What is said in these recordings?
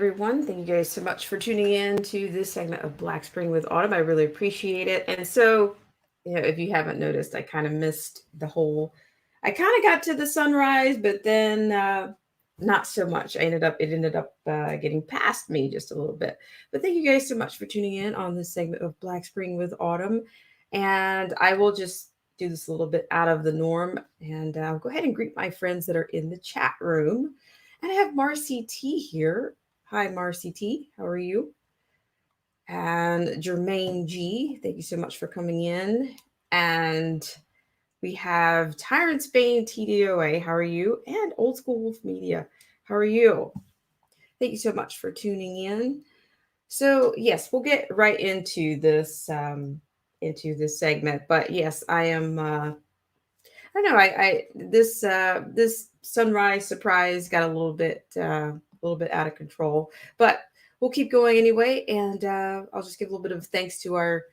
everyone. Thank you guys so much for tuning in to this segment of Black Spring with Autumn. I really appreciate it. And so, if you haven't noticed, I kind of missed the whole. I kind of got to the sunrise, but then not so much. It ended up getting past me just a little bit. But thank you guys so much for tuning in on this segment of Black Spring with Autumn. And I will just do this a little bit out of the norm, and I'll go ahead and greet my friends that are in the chat room. And I have Marcy T here. Hi, Marcy T. How are you? And Jermaine G. Thank you so much for coming in. And we have Tyrant Spain TDOA. How are you? And Old School Wolf Media. How are you? Thank you so much for tuning in. So yes, we'll get right into this segment. But yes, I am. I don't know. I this sunrise surprise got a little bit out of control, but we'll keep going anyway. And I'll just give a little bit of thanks to our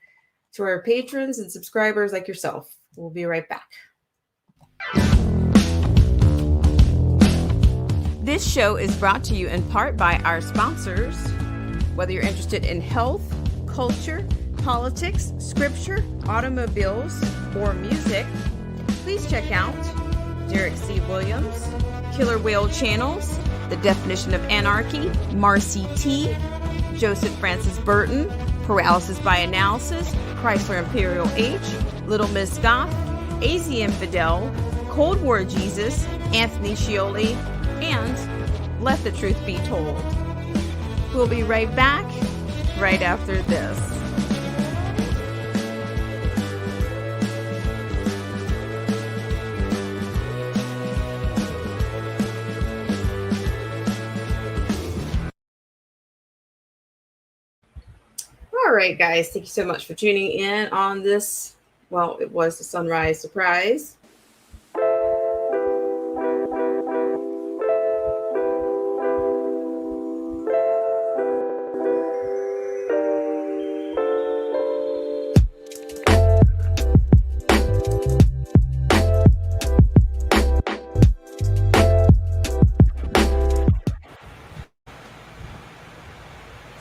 patrons and subscribers like yourself. We'll be right back. This show is brought to you in part by our sponsors. Whether you're interested in health, culture, politics, scripture, automobiles, or music, please check out Derek C. Williams, Killer Whale Channels, The Definition of Anarchy, Marcy T., Joseph Francis Burton, Paralysis by Analysis, Chrysler Imperial H, Little Miss Goth, AZ Infidel, Cold War Jesus, Anthony Scioli, and Let the Truth Be Told. We'll be right back right after this. All right, guys, thank you so much for tuning in on this. Well, it was the sunrise surprise.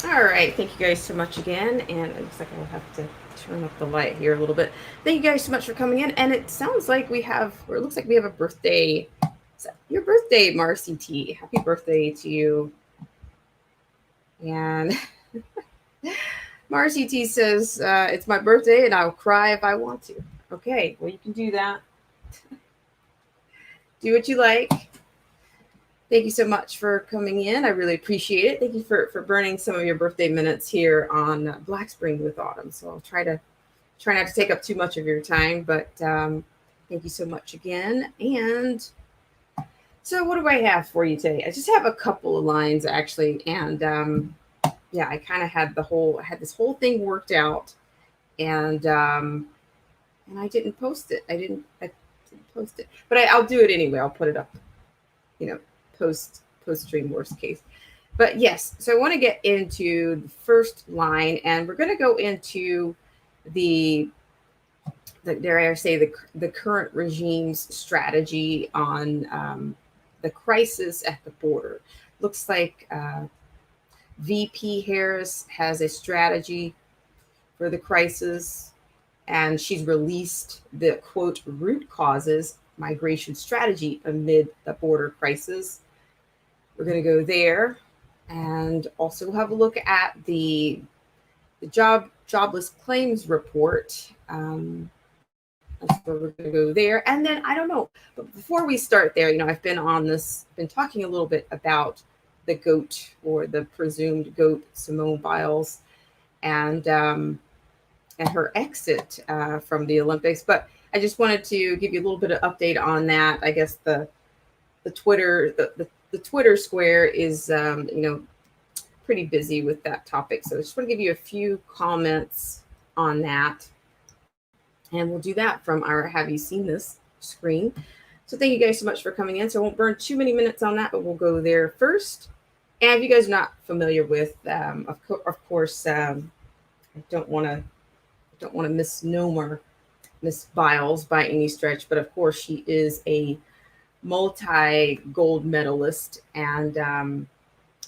All right, thank you guys so much again. And it looks like I'll have to turn up the light here a little bit. Thank you guys so much for coming in. And it sounds like we have, or it looks like we have a birthday. Your birthday, Marcy T. Happy birthday to you. And Marcy T says, it's my birthday and I'll cry if I want to. Okay, well, you can do that. Do what you like. Thank you so much for coming in. I really appreciate it. Thank you for burning some of your birthday minutes here on Black Spring with Autumn. So I'll try not to take up too much of your time, but thank you so much again. And so what do I have for you today? I just have a couple of lines actually. And yeah, I kind of had this whole thing worked out, and I didn't post it. I didn't post it, but I'll do it anyway. I'll put it up, post stream worst case. But yes, so I want to get into the first line, and we're going to go into the dare I say the current regime's strategy on the crisis at the border. Looks like VP Harris has a strategy for the crisis, and she's released the quote root causes migration strategy amid the border crisis. We're going to go there, and also have a look at the jobless claims report. So we're going to go there, and then I don't know. But before we start there, I've been talking a little bit about the GOAT, or the presumed GOAT, Simone Biles, and her exit from the Olympics. But I just wanted to give you a little bit of update on that. I guess the Twitter square is pretty busy with that topic. So I just want to give you a few comments on that. And we'll do that from our Have You Seen This screen. So thank you guys so much for coming in. So I won't burn too many minutes on that, but we'll go there first. And if you guys are not familiar with, of course, I don't want to misnomer Miss Biles by any stretch, but of course she is a multi-gold medalist, and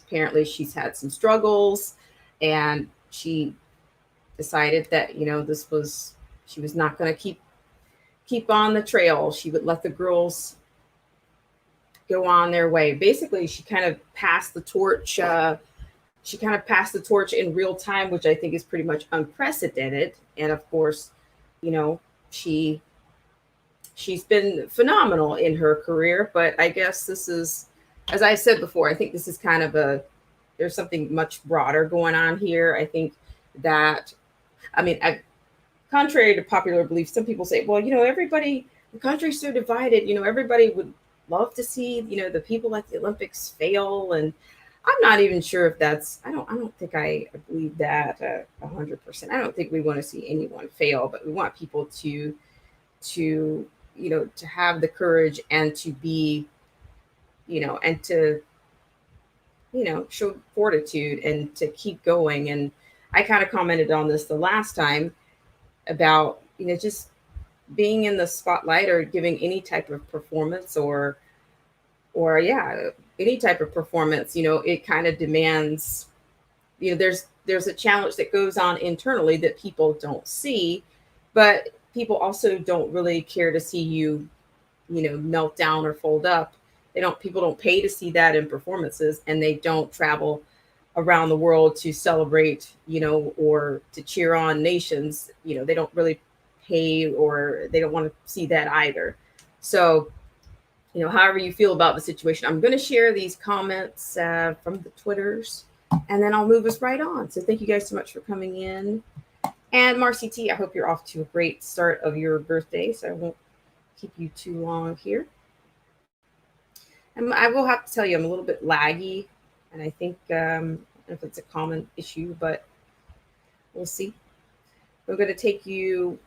apparently she's had some struggles, and she decided that she was not going to keep on the trail. She would let the girls go on their way. Basically, she kind of passed the torch. She kind of passed the torch in real time, which I think is pretty much unprecedented. And of course, you know, she she's been phenomenal in her career. But I guess this is, as I said before, I think this is kind of there's something much broader going on here. I think that, I mean, contrary to popular belief, some people say, well, everybody, the country's so divided, everybody would love to see, the people at the Olympics fail. And I'm not even sure if that's, I don't think I believe that 100%. I don't think we want to see anyone fail, but we want people to have the courage and to be, and to, show fortitude and to keep going. And I kind of commented on this the last time about, just being in the spotlight or giving any type of performance or yeah, any type of performance, it kind of demands, there's a challenge that goes on internally that people don't see, but people also don't really care to see you, melt down or fold up. People don't pay to see that in performances, and they don't travel around the world to celebrate, or to cheer on nations. They don't really pay, or they don't want to see that either. So, however you feel about the situation, I'm going to share these comments from the Twitters, and then I'll move us right on. So thank you guys so much for coming in. And Marcy T, I hope you're off to a great start of your birthday, so I won't keep you too long here. And I will have to tell you, I'm a little bit laggy, and I think I don't know if it's a common issue, but we'll see. I'm going to take you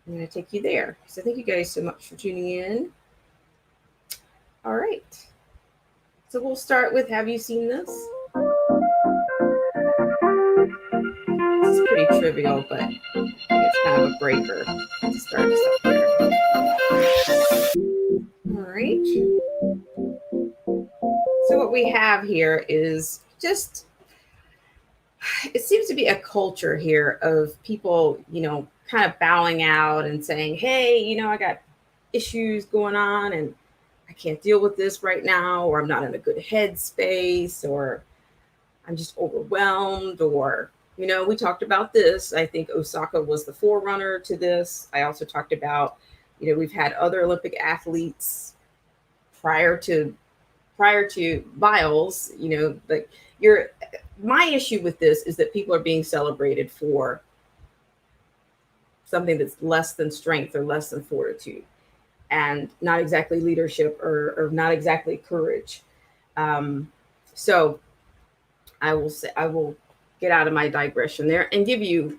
there. So thank you guys so much for tuning in. All right. So we'll start with, have you seen this? This is pretty trivial, but I think it's kind of a breaker to start us up there. All right. So what we have here is just, it seems to be a culture here of people, kind of bowing out and saying, hey, I got issues going on and I can't deal with this right now, or I'm not in a good headspace, or I'm just overwhelmed, or, we talked about this. I think Osaka was the forerunner to this. I also talked about, we've had other Olympic athletes prior to Biles, but my issue with this is that people are being celebrated for something that's less than strength or less than fortitude, and not exactly leadership or not exactly courage. So I will get out of my digression there and give you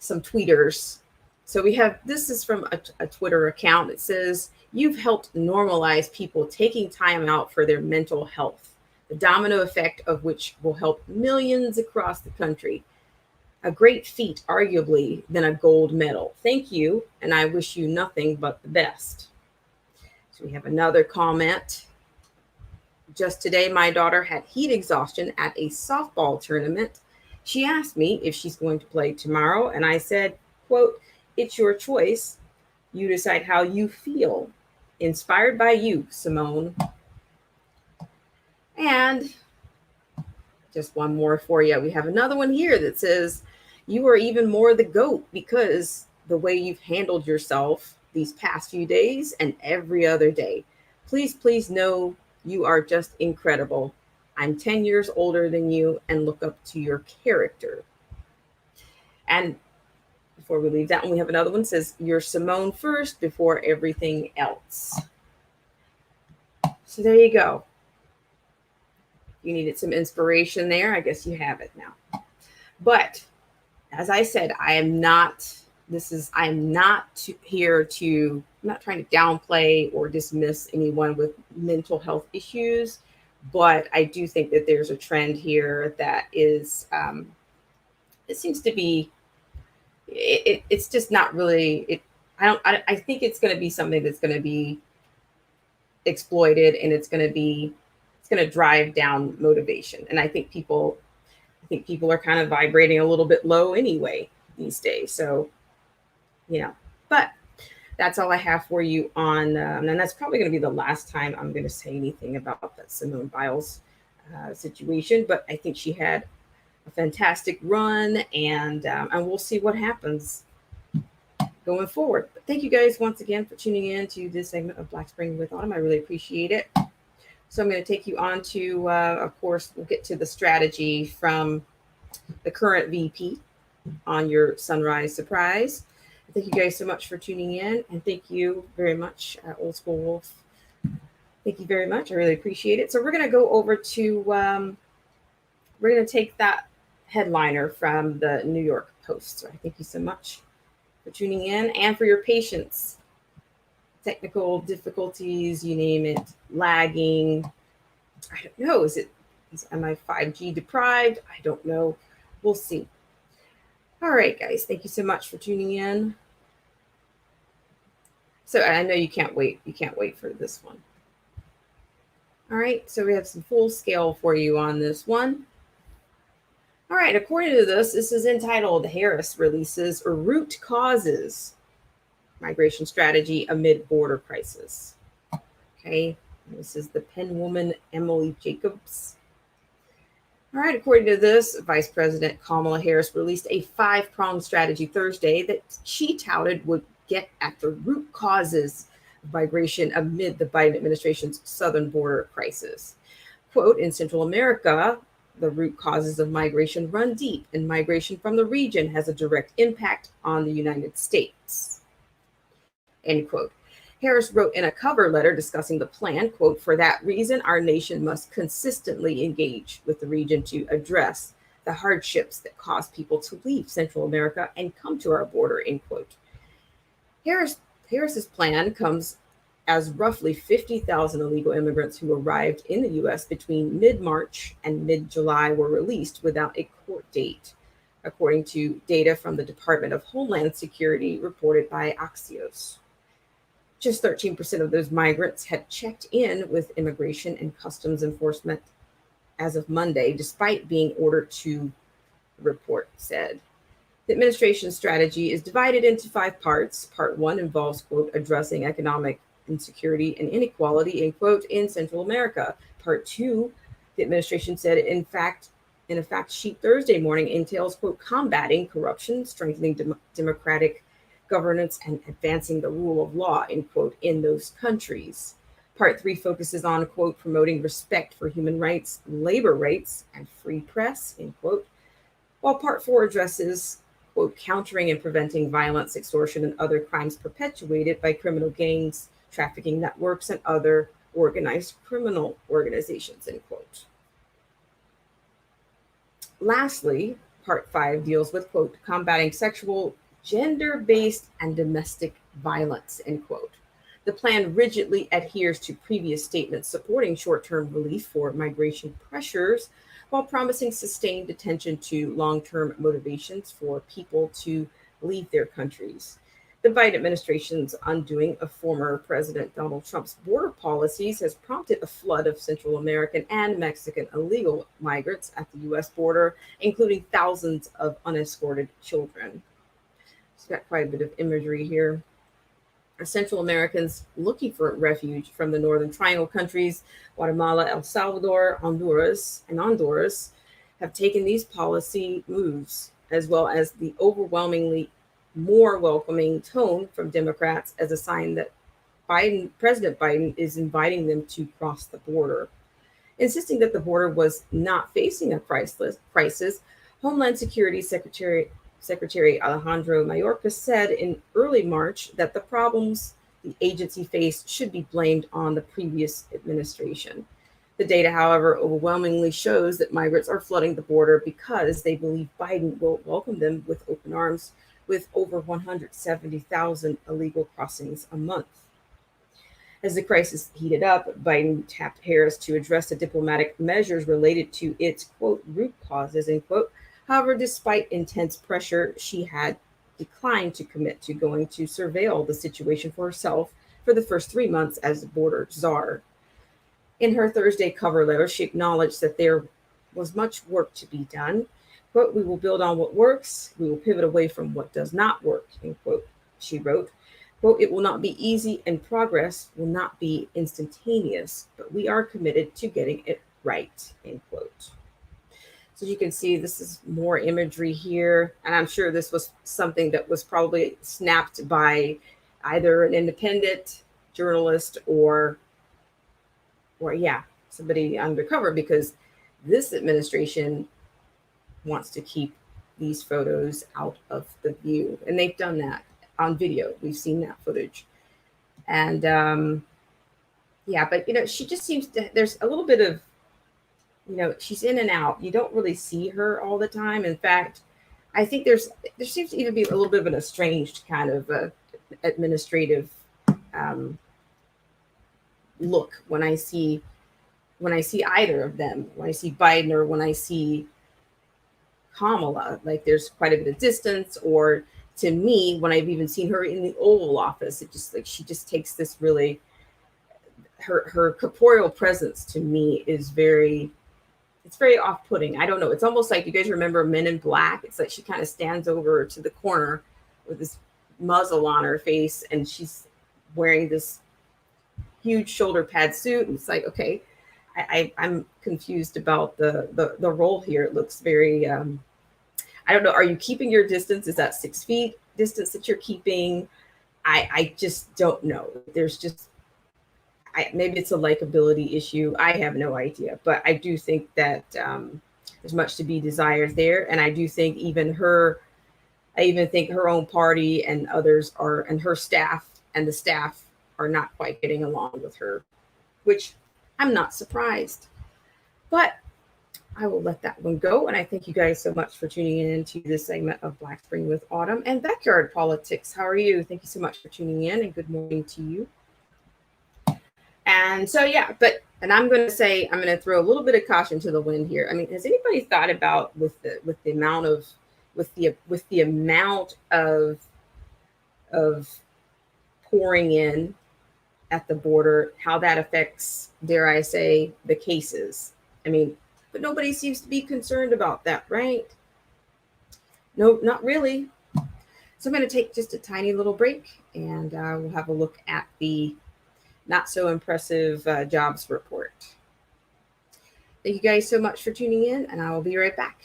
some tweeters. So this is from a Twitter account. It says, you've helped normalize people taking time out for their mental health, the domino effect of which will help millions across the country. A great feat, arguably, than a gold medal. Thank you, and I wish you nothing but the best. So we have another comment. Just today, my daughter had heat exhaustion at a softball tournament. She asked me if she's going to play tomorrow, and I said, quote, it's your choice. You decide how you feel. Inspired by you, Simone. And just one more for you. We have another one here that says, you are even more the GOAT because the way you've handled yourself these past few days and every other day. Please, please know you are just incredible. I'm 10 years older than you and look up to your character. And before we leave that one, we have another one that says, you're Simone first before everything else. So there you go. You needed some inspiration there. I guess you have it now. But as I said, I'm not here to, I'm not trying to downplay or dismiss anyone with mental health issues, but I do think that there's a trend here that is, it seems to be, it's just not really, I think it's going to be something that's going to be exploited, and it's going going to drive down motivation. And I think people are kind of vibrating a little bit low anyway these days. So, but that's all I have for you on, and that's probably going to be the last time I'm going to say anything about that Simone Biles situation. But I think she had a fantastic run, and we'll see what happens going forward. But thank you guys once again for tuning in to this segment of Black Spring with Autumn. I really appreciate it. So I'm going to take you on to, of course, we'll get to the strategy from the current VP on your Sunrise Surprise. Thank you guys so much for tuning in, and thank you very much, Old School Wolf. Thank you very much. I really appreciate it. So we're going to go over to, we're going to take that headliner from the New York Post. So I thank you so much for tuning in and for your patience. Technical difficulties, you name it, lagging. I don't know. Am I 5G deprived? I don't know. We'll see. All right, guys. Thank you so much for tuning in. So I know you can't wait. You can't wait for this one. All right. So we have some full scale for you on this one. All right. According to this is entitled Harris Releases Root Causes Migration Strategy Amid Border Crisis. Okay. This is the pen woman, Emily Jacobs. All right, according to this, Vice President Kamala Harris released a 5-pronged strategy Thursday that she touted would get at the root causes of migration amid the Biden administration's southern border crisis. Quote, in Central America, the root causes of migration run deep, and migration from the region has a direct impact on the United States. End quote. Harris wrote in a cover letter discussing the plan, quote, for that reason, our nation must consistently engage with the region to address the hardships that cause people to leave Central America and come to our border, end quote. Harris's plan comes as roughly 50,000 illegal immigrants who arrived in the U.S. between mid-March and mid-July were released without a court date, according to data from the Department of Homeland Security reported by Axios. Just 13% of those migrants had checked in with Immigration and Customs Enforcement as of Monday, despite being ordered to, the report said. The administration's strategy is divided into 5 parts. Part 1 involves, quote, addressing economic insecurity and inequality, end quote, in Central America. Part 2, the administration said, in a fact sheet Thursday morning, entails, quote, combating corruption, strengthening democratic governance, and advancing the rule of law, end quote, in those countries. Part 3 focuses on, quote, promoting respect for human rights, labor rights, and free press, end quote, while Part 4 addresses, quote, countering and preventing violence, extortion, and other crimes perpetuated by criminal gangs, trafficking networks, and other organized criminal organizations, end quote. Lastly, Part 5 deals with, quote, combating sexual, gender-based, and domestic violence, end quote. The plan rigidly adheres to previous statements supporting short-term relief for migration pressures while promising sustained attention to long-term motivations for people to leave their countries. The Biden administration's undoing of former President Donald Trump's border policies has prompted a flood of Central American and Mexican illegal migrants at the U.S. border, including thousands of unescorted children. It's got quite a bit of imagery here. Central Americans looking for refuge from the Northern Triangle countries, Guatemala, El Salvador, Honduras, have taken these policy moves, as well as the overwhelmingly more welcoming tone from Democrats, as a sign that President Biden is inviting them to cross the border. Insisting that the border was not facing a crisis, Homeland Security Secretary Alejandro Mayorkas said in early March that the problems the agency faced should be blamed on the previous administration. The data, however, overwhelmingly shows that migrants are flooding the border because they believe Biden will welcome them with open arms, with over 170,000 illegal crossings a month. As the crisis heated up, Biden tapped Harris to address the diplomatic measures related to its, quote, root causes, end quote. However, despite intense pressure, she had declined to commit to going to surveil the situation for herself for the first 3 months as border czar. In her Thursday cover letter, she acknowledged that there was much work to be done. Quote, "We will build on what works. We will pivot away from what does not work," end quote, she wrote. Quote, "It will not be easy and progress will not be instantaneous, but we are committed to getting it right," end quote. So you can see this is more imagery here. And I'm sure this was something that was probably snapped by either an independent journalist or yeah, somebody undercover, because this administration wants to keep these photos out of the view. And they've done that on video. We've seen that footage. And yeah, but she just seems to, there's a little bit of, she's in and out. You don't really see her all the time. In fact, I think there seems to even be a little bit of an estranged kind of administrative look when I see either of them, when I see Biden or when I see Kamala. Like there's quite a bit of distance, or to me, when I've even seen her in the Oval Office, it just like she just takes this really, her corporeal presence to me is very, it's very off-putting. I don't know. It's almost like, you guys remember Men in Black? It's like she kind of stands over to the corner with this muzzle on her face, and she's wearing this huge shoulder pad suit. And it's like, okay, I'm confused about the role here. It looks very, I don't know. Are you keeping your distance? Is that 6 feet distance that you're keeping? I just don't know. There's just, maybe it's a likability issue. I have no idea, but I do think that there's much to be desired there. And I do think I even think her own party and others are, and her staff and the staff are not quite getting along with her, which I'm not surprised. But I will let that one go. And I thank you guys so much for tuning in to this segment of Black Spring with Autumn and Backyard Politics. How are you? Thank you so much for tuning in, and good morning to you. And so, yeah, and I'm going to throw a little bit of caution to the wind here. I mean, has anybody thought about with the amount of pouring in at the border, how that affects, dare I say, the cases? I mean, but nobody seems to be concerned about that, right? No, not really. So I'm going to take just a tiny little break, and we'll have a look at the not so impressive jobs report. Thank you guys so much for tuning in, and I will be right back.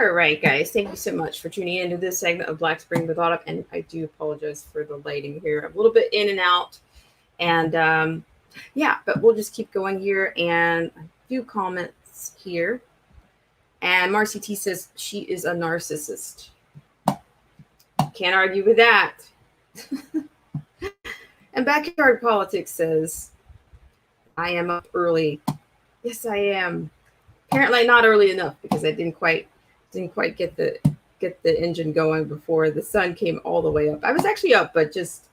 All right, guys. Thank you so much for tuning into this segment of Black Spring with Autumn. And I do apologize for the lighting here. I'm a little bit in and out. And yeah, but we'll just keep going here. And a few comments here. And Marcy T says she is a narcissist. Can't argue with that. And Backyard Politics says, I am up early. Yes, I am. Apparently not early enough because I didn't quite get the engine going before the sun came all the way up. I was actually up, but just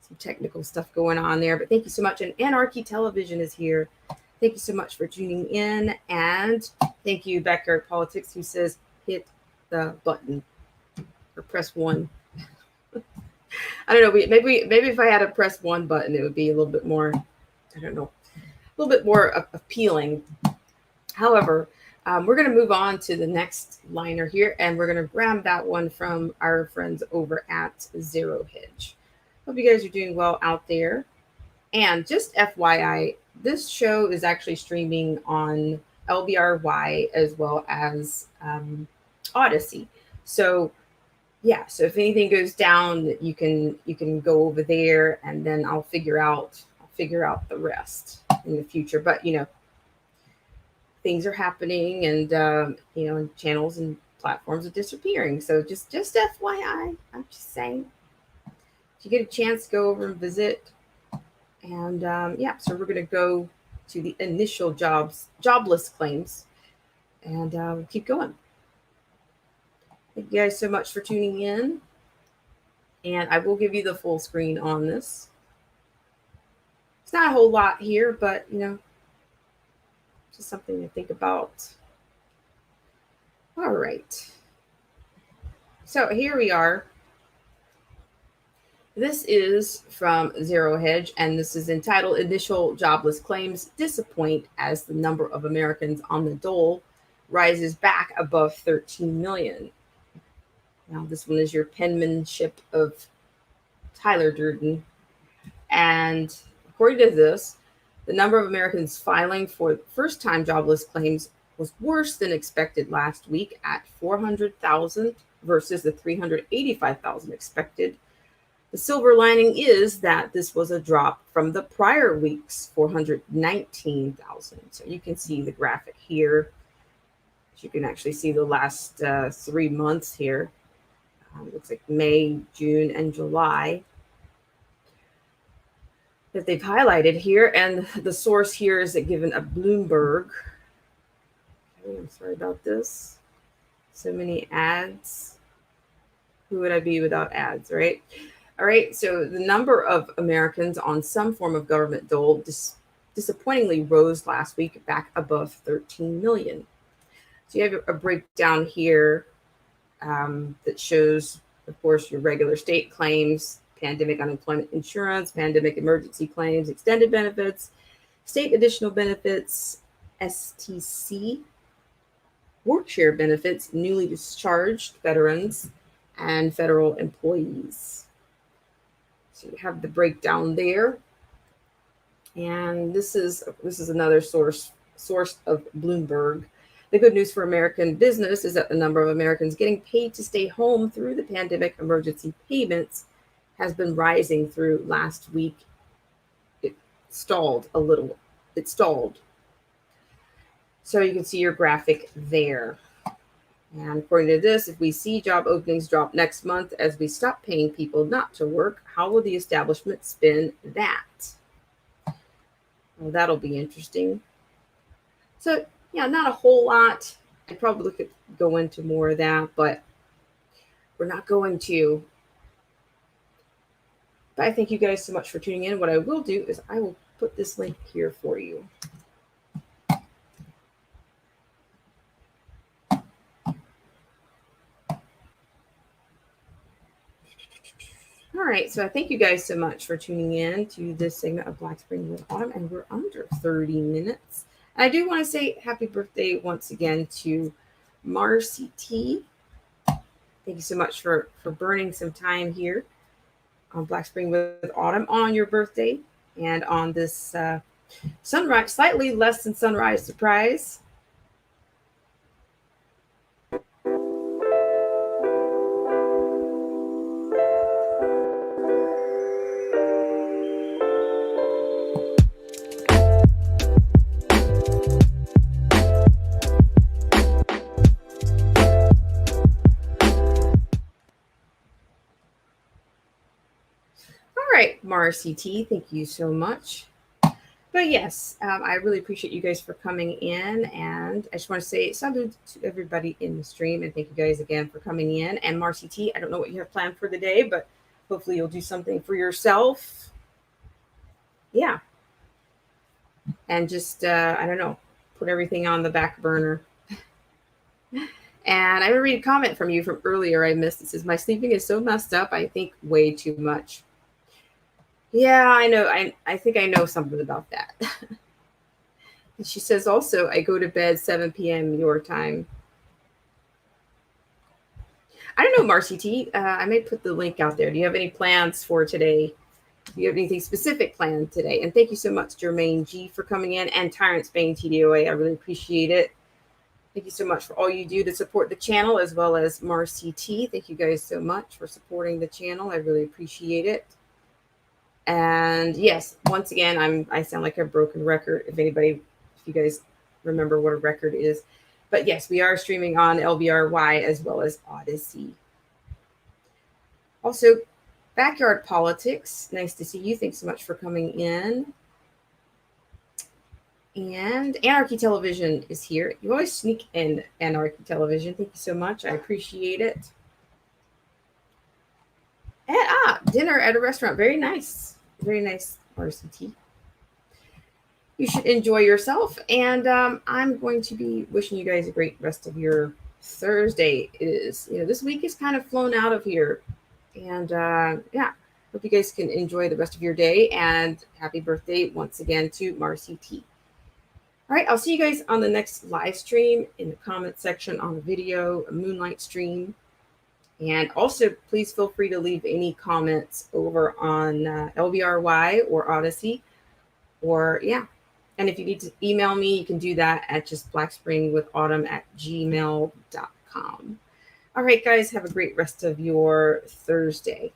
some technical stuff going on there. But thank you so much. And Anarchy Television is here. Thank you so much for tuning in. And thank you, Backyard Politics, who says hit the button or press 1. I don't know. Maybe if I had a press 1 button, it would be a little bit more, I don't know, a little bit more appealing. However, we're going to move on to the next liner here, and we're going to grab that one from our friends over at Zero Hedge. Hope you guys are doing well out there. And just FYI, this show is actually streaming on LBRY as well as Odyssey. So yeah, so if anything goes down, you can go over there, and then I'll figure out the rest in the future. But things are happening, and channels and platforms are disappearing. So just FYI, I'm just saying, if you get a chance, go over and visit. And so we're gonna go to the initial jobless claims, and we'll keep going. Thank you guys so much for tuning in, and I will give you the full screen on this. It's not a whole lot here, but just something to think about. All right. So here we are. This is from Zero Hedge, and this is entitled Initial Jobless Claims Disappoint as the number of Americans on the dole rises back above 13 million. Now, this one is your penmanship of Tyler Durden. And according to this, the number of Americans filing for first-time jobless claims was worse than expected last week at 400,000 versus the 385,000 expected. The silver lining is that this was a drop from the prior week's 419,000. So you can see the graphic here. You can actually see the last 3 months here. Looks like May, June, and July that they've highlighted here. And the source here is given a Bloomberg. Okay, I'm sorry about this. So many ads. Who would I be without ads, right? All right, so the number of Americans on some form of government dole disappointingly rose last week back above 13 million. So you have a breakdown here that shows, of course, your regular state claims, pandemic unemployment insurance, pandemic emergency claims, extended benefits, state additional benefits, STC, work share benefits, newly discharged veterans, and federal employees. So you have the breakdown there. And this is another source of Bloomberg. The good news for American business is that the number of Americans getting paid to stay home through the pandemic emergency payments has been rising through last week. It stalled a little. It stalled. So you can see your graphic there. And according to this, if we see job openings drop next month as we stop paying people not to work, how will the establishment spin that? Well, that'll be interesting. So, yeah, not a whole lot. I'd probably could go into more of that, but we're not going to. But I thank you guys so much for tuning in. What I will do is I will put this link here for you. All right, so I thank you guys so much for tuning in to this segment of Black Spring with Autumn, and we're under 30 minutes. And I do want to say happy birthday once again to Marcy T. Thank you so much for burning some time here on Black Spring with Autumn on your birthday and on this sunrise, slightly less than sunrise surprise. MarcyT, thank you so much. But yes, I really appreciate you guys for coming in. And I just want to say salute to everybody in the stream. And thank you guys again for coming in. And MarcyT, I don't know what you have planned for the day, but hopefully you'll do something for yourself. Yeah. And just, I don't know, put everything on the back burner. And I will read a comment from you from earlier I missed. It says, my sleeping is so messed up, I think way too much. Yeah, I know. I think I know something about that. And she says also, I go to bed 7 p.m. your time. I don't know, MarcyT. I may put the link out there. Do you have any plans for today? Do you have anything specific planned today? And thank you so much, Jermaine G, for coming in, and Tyrant Spain TDOA. I really appreciate it. Thank you so much for all you do to support the channel, as well as MarcyT. Thank you guys so much for supporting the channel. I really appreciate it. And yes, once again, I sound like a broken record. If you guys remember what a record is. But yes, we are streaming on LBRY as well as Odyssey. Also, Backyard Politics. Nice to see you. Thanks so much for coming in. And Anarchy Television is here. You always sneak in Anarchy Television. Thank you so much. I appreciate it. And dinner at a restaurant. Very nice. Very nice, RCT. You should enjoy yourself. And I'm going to be wishing you guys a great rest of your Thursday. This week is kind of flown out of here. And yeah, hope you guys can enjoy the rest of your day. And happy birthday once again to MarcyT. All right, I'll see you guys on the next live stream in the comment section on the video, a Moonlight stream. And also, please feel free to leave any comments over on LBRY or Odyssey. Or, yeah. And if you need to email me, you can do that at just blackspringwithautumn@gmail.com. All right, guys, have a great rest of your Thursday.